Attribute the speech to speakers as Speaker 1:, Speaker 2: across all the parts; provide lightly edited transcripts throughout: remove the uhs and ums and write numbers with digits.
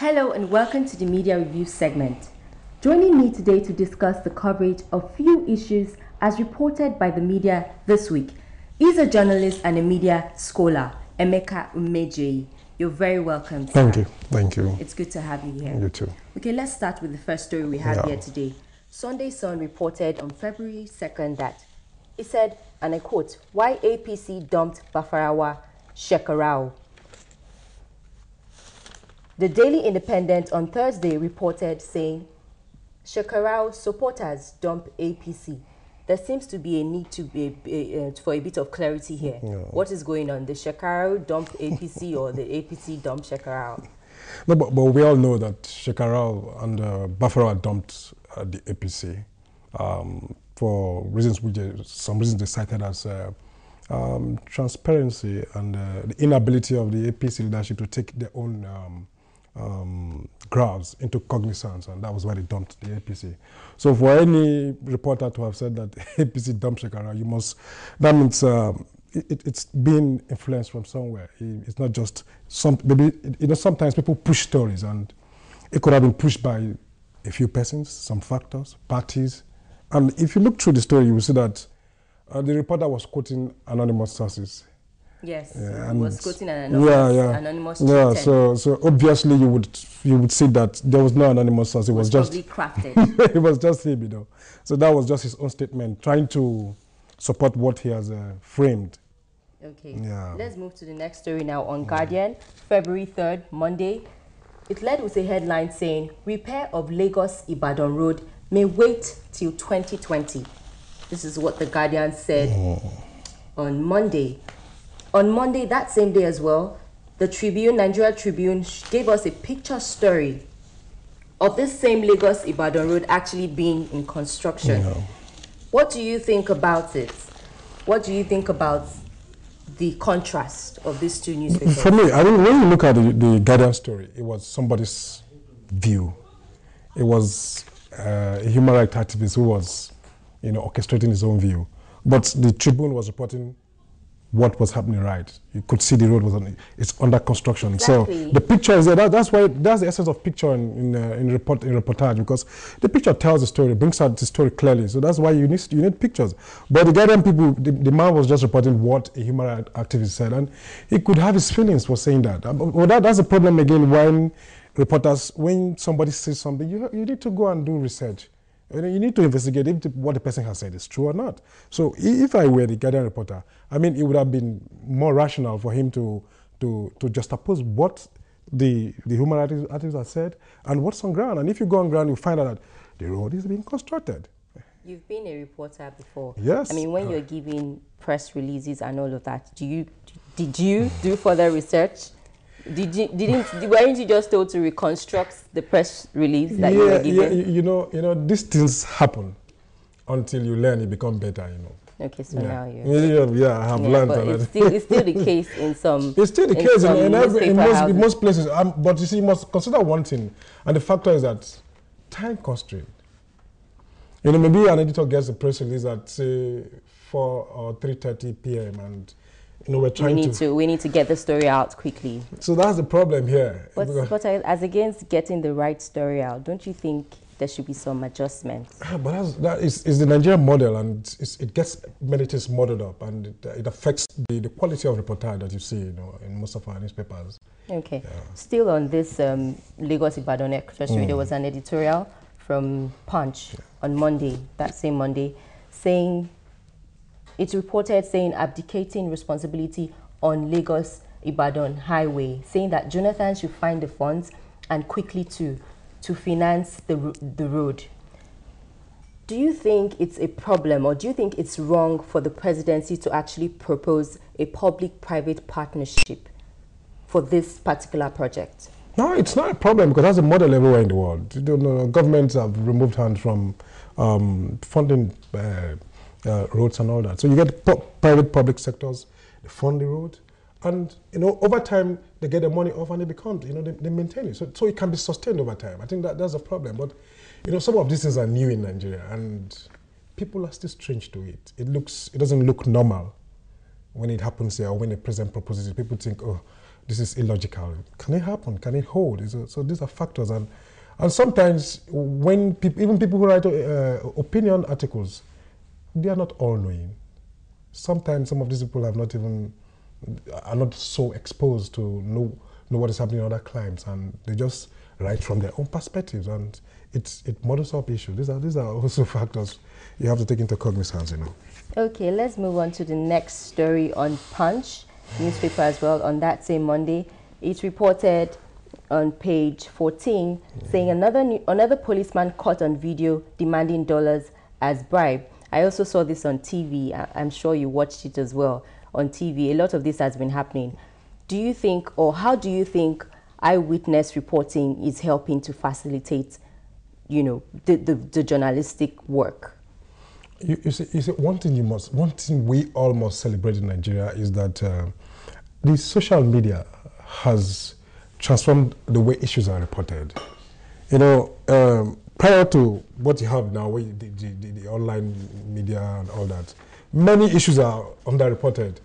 Speaker 1: Hello and welcome to the Media Review segment. Joining me today to discuss the coverage of few issues as reported by the media this week is a journalist and a media scholar, Emeka Umeje. You're very welcome, sir.
Speaker 2: Thank you.
Speaker 1: It's good to have you here.
Speaker 2: You too.
Speaker 1: Okay, let's start with the first story we have here today. Sunday Sun reported on February 2nd that it said, and I quote, "Why APC dumped Bafarawa Shekarau." The Daily Independent on Thursday reported saying, Shekarau supporters dump APC. There seems to be a need to be for a bit of clarity here. What is going on? The Shekarau dump APC or the APC dump Shekarau?
Speaker 2: No, but we all know that Shekarau and Bafarawa dumped the APC for reasons some reasons they cited as transparency and the inability of the APC leadership to take their own grabs into cognizance, and that was why they dumped the APC. So for any reporter to have said that APC dumped Shekarau, that means it's being influenced from somewhere. It's not just sometimes people push stories, and it could have been pushed by a few persons, some factors, parties. And if you look through the story, you will see that the reporter was quoting anonymous sources.
Speaker 1: Yes, was quoting an anonymous
Speaker 2: so obviously you would see that there was no anonymous source. It was just
Speaker 1: probably
Speaker 2: crafted. It was just him, So that was just his own statement, trying to support what he has framed.
Speaker 1: Okay. Yeah. Let's move to the next story now. On Guardian, February 3rd, Monday, it led with a headline saying, "Repair of Lagos-Ibadan Road may wait till 2020." This is what the Guardian said on Monday. On Monday, that same day as well, the Tribune, Nigeria Tribune, gave us a picture story of this same Lagos-Ibadan Road actually being in construction. What do you think about it? What do you think about the contrast of these two newspapers?
Speaker 2: For me, I mean, when you look at the Guardian story, it was somebody's view. It was a human rights activist who was, orchestrating his own view. But the Tribune was reporting what was happening right. You could see the road it's under construction.
Speaker 1: Exactly.
Speaker 2: So the picture is there. That's the essence of picture in reportage, because the picture tells the story, brings out the story clearly. So that's why you need pictures. But the Guardian people, the man was just reporting what a human rights activist said, and he could have his feelings for saying that. Well, that's the problem again when reporters, when somebody says something, you need to go and do research. You need to investigate if what the person has said is true or not. So if I were the Guardian reporter, I mean, it would have been more rational for him to juxtapose what the human rights activists have said and what's on ground. And if you go on ground, you find out that the road is being constructed.
Speaker 1: You've been a reporter before.
Speaker 2: Yes.
Speaker 1: I mean, when you're giving press releases and all of that, did you do further research? Weren't you just told to reconstruct the press release that you were given?
Speaker 2: These things happen until you learn, you become better,
Speaker 1: Okay, so now you.
Speaker 2: I have learned.
Speaker 1: But it's still the case in some.
Speaker 2: It's still the case in most places. But you see, you must consider one thing, and the factor is that time constraint. Maybe an editor gets a press release at say 4 or 3:30 p.m. and we're trying
Speaker 1: we need to get the story out quickly.
Speaker 2: So that's the problem here.
Speaker 1: But as against getting the right story out, don't you think there should be some adjustments?
Speaker 2: But that is the Nigerian model, and it gets many things modeled up, and it affects the quality of reportage that you see, in most of our newspapers.
Speaker 1: Okay. Yeah. Still on this Lagos-Ibadan Expressway, there was an editorial from Punch on Monday, that same Monday, saying. It's reported saying abdicating responsibility on Lagos-Ibadan Highway, saying that Jonathan should find the funds and quickly to finance the road. Do you think it's a problem, or do you think it's wrong for the presidency to actually propose a public-private partnership for this particular project?
Speaker 2: No, it's not a problem, because that's a model everywhere in the world. Governments have removed hands from funding roads and all that. So you get private-public sectors, they fund the road, and over time they get the money off and they become, they maintain it. So it can be sustained over time. I think that's a problem. But some of these things are new in Nigeria, and people are still strange to it. It doesn't look normal when it happens here, or when the president proposes it. People think, oh, this is illogical. Can it happen? Can it hold? So these are factors, and sometimes when even people who write opinion articles, they are not all knowing. Sometimes some of these people are not so exposed to know what is happening in other climes, and they just write from their own perspectives, and it muddles up issues. These are also factors you have to take into cognizance, you know. Okay,
Speaker 1: let's move on to the next story on Punch newspaper as well. On that same Monday, it's reported on page 14 saying another policeman caught on video demanding dollars as bribe. I also saw this on TV. I'm sure you watched it as well on TV. A lot of this has been happening. Do you think, or how do you think eyewitness reporting is helping to facilitate, you know, the journalistic work?
Speaker 2: You see, one thing we all must celebrate in Nigeria is that the social media has transformed the way issues are reported. You know, prior to what you have now, the online media and all that, many issues are underreported.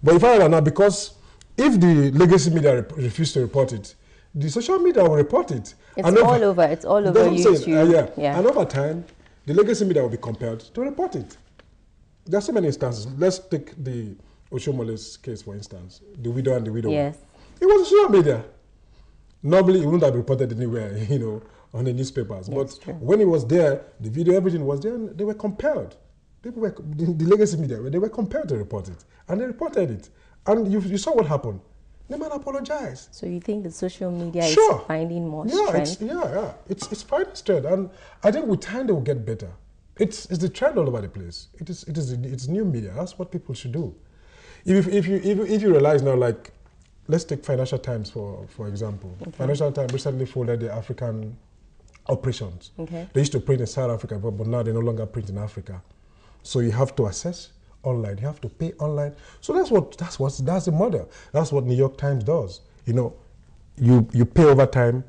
Speaker 2: But you find out now, because if the legacy media refuse to report it, the social media will report it.
Speaker 1: It's all over YouTube.
Speaker 2: Yeah. And over time, the legacy media will be compelled to report it. There are so many instances. Let's take the Oshomole's case, for instance, the widow and the widow.
Speaker 1: Yes.
Speaker 2: It was social media. Normally, it wouldn't have reported anywhere, you know, on the newspapers. But when it was there, the video, everything was there, and they were compelled. The legacy media, they were compelled to report it. And they reported it. And you saw what happened. The man apologized.
Speaker 1: So you think the social media is finding more strength?
Speaker 2: It's finding strength, and I think with time they will get better. It's the trend all over the place. It's new media. That's what people should do. If you realize now, like, let's take Financial Times for example. Okay. Financial Times recently folded their African operations. Okay. They used to print in South Africa, but now they no longer print in Africa. So you have to access online. You have to pay online. So that's the model. That's what New York Times does. You know, you pay over time.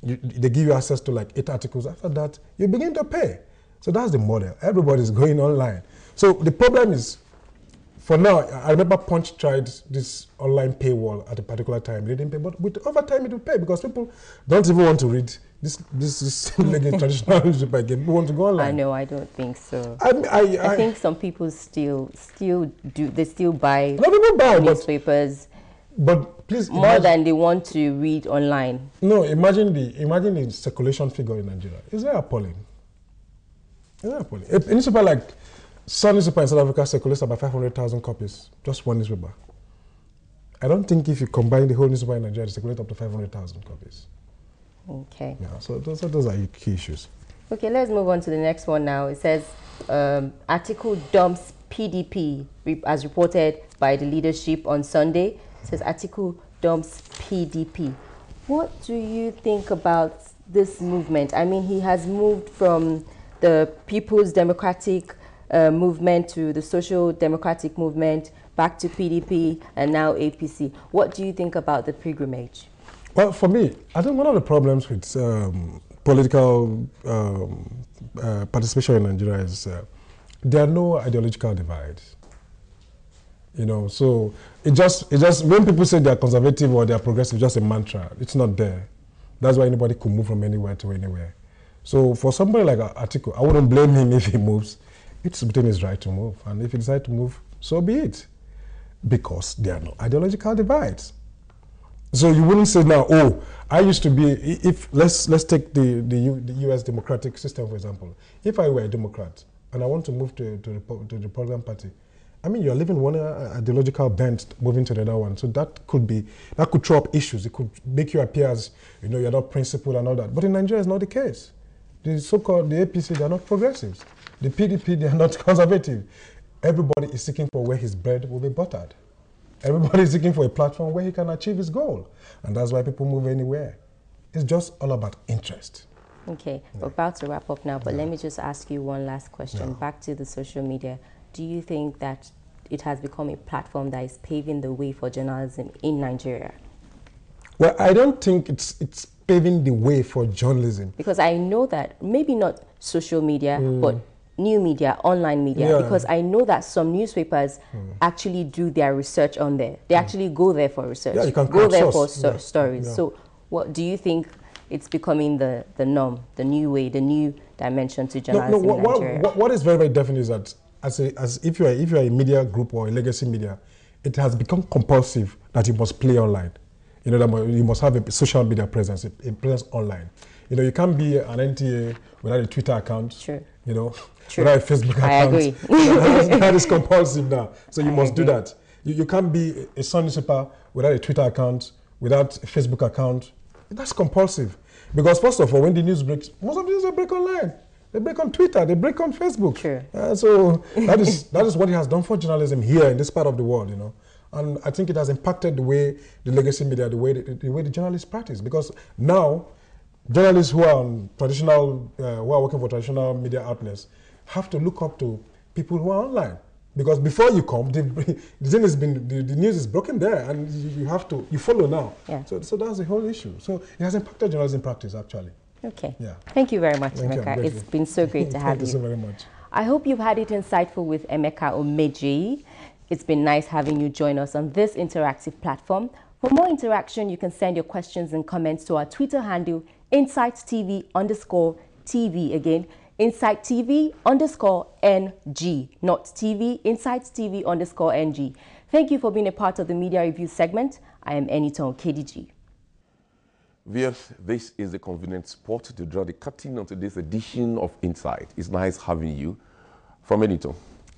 Speaker 2: They give you access to like 8 articles. After that, you begin to pay. So that's the model. Everybody's going online. So the problem is, for now, I remember Punch tried this online paywall at a particular time. They didn't pay, but over time it will pay, because people don't even want to read this traditional newspaper again. People want to go online.
Speaker 1: I know, I don't think so. I think some people still do. They still buy newspapers.
Speaker 2: But please,
Speaker 1: more than they want to read online.
Speaker 2: No, imagine the circulation figure in Nigeria. Is that appalling? A newspaper like Sun newspaper in South Africa circulates about 500,000 copies. Just one newspaper. I don't think if you combine the whole newspaper in Nigeria, it circulates up to 500,000 copies.
Speaker 1: Okay.
Speaker 2: Yeah, so those are key issues.
Speaker 1: Okay, let's move on to the next one now. It says, article dumps PDP, as reported by the leadership on Sunday. It says, article dumps PDP. What do you think about this movement? I mean, he has moved from the People's Democratic movement to the Social Democratic movement, back to PDP, and now APC. What do you think about the pilgrimage?
Speaker 2: Well, for me, I think one of the problems with political participation in Nigeria is there are no ideological divides. You know, so it just when people say they are conservative or they are progressive, just a mantra. It's not there. That's why anybody could move from anywhere to anywhere. So for somebody like Atiku, I wouldn't blame him if he moves. It's within his right to move, and if he decides to move, so be it, because there are no ideological divides. So you wouldn't say now, oh, I used to be. If let's take the U.S. democratic system, for example. If I were a Democrat and I want to move to the Republican Party, I mean, you're leaving one ideological bent, moving to the other one. So that could throw up issues. It could make you appear as, you know, you're not principled and all that. But in Nigeria, it's not the case. The so-called APC, they're not progressives. The PDP, they are not conservative. Everybody is seeking for where his bread will be buttered. Everybody is seeking for a platform where he can achieve his goal. And that's why people move anywhere. It's just all about interest.
Speaker 1: Okay, we're about to wrap up now, but let me just ask you one last question. Back to the social media. Do you think that it has become a platform that is paving the way for journalism in Nigeria?
Speaker 2: Well, I don't think it's paving the way for journalism.
Speaker 1: Because I know that maybe not social media, but new media, online media, because I know that some newspapers actually do their research on there. They actually go there for research,
Speaker 2: you can
Speaker 1: go there for
Speaker 2: source.
Speaker 1: stories. So what do you think it's becoming the norm, the new way, the new dimension to journalism in Nigeria?
Speaker 2: What is very, very definite is that as if you are a media group or a legacy media, it has become compulsive that you must play online. You know, that you must have a social media presence, a presence online. You know, you can't be an NTA without a Twitter account.
Speaker 1: True.
Speaker 2: You know,
Speaker 1: True.
Speaker 2: without a Facebook account.
Speaker 1: I agree.
Speaker 2: That is compulsive now. So you must do that. You can't be a Sun newspaper without a Twitter account, without a Facebook account. That's compulsive. Because first of all, when the news breaks, most of the news break online. They break on Twitter, they break on Facebook.
Speaker 1: True.
Speaker 2: So that is what it has done for journalism here in this part of the world, you know. And I think it has impacted the way the legacy media, the way the journalists practice. Because now, journalists who are on traditional, who are working for traditional media outlets, have to look up to people who are online. Because before you come, the thing has been, the news is broken there, and you follow now.
Speaker 1: Yeah.
Speaker 2: So that's the whole issue. So it has impacted journalism practice, actually.
Speaker 1: Okay.
Speaker 2: Yeah.
Speaker 1: Thank you very much, Emeka. It's been so great to have you.
Speaker 2: Thank you so very much.
Speaker 1: I hope you've had it insightful with Emeka Omejeyi. It's been nice having you join us on this interactive platform. For more interaction, you can send your questions and comments to our Twitter handle, InsightTV_TV. Again, InsightTV_NG, not TV, InsightTV_NG. Thank you for being a part of the Media Review segment. I am Eniton KDG.
Speaker 3: Viewers, this is the convenient spot to draw the curtain on today's edition of Insight. It's nice having you. From Eniton.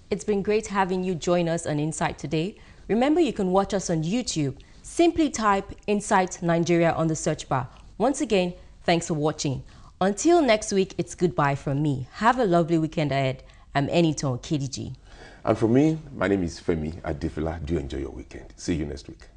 Speaker 1: It's been great having you join us on Insight today. Remember, you can watch us on YouTube. Simply type Insight Nigeria on the search bar. Once again, thanks for watching. Until next week, it's goodbye from me. Have a lovely weekend ahead. I'm Eniton KDG.
Speaker 3: And from me, my name is Femi Adefila. Do enjoy your weekend. See you next week.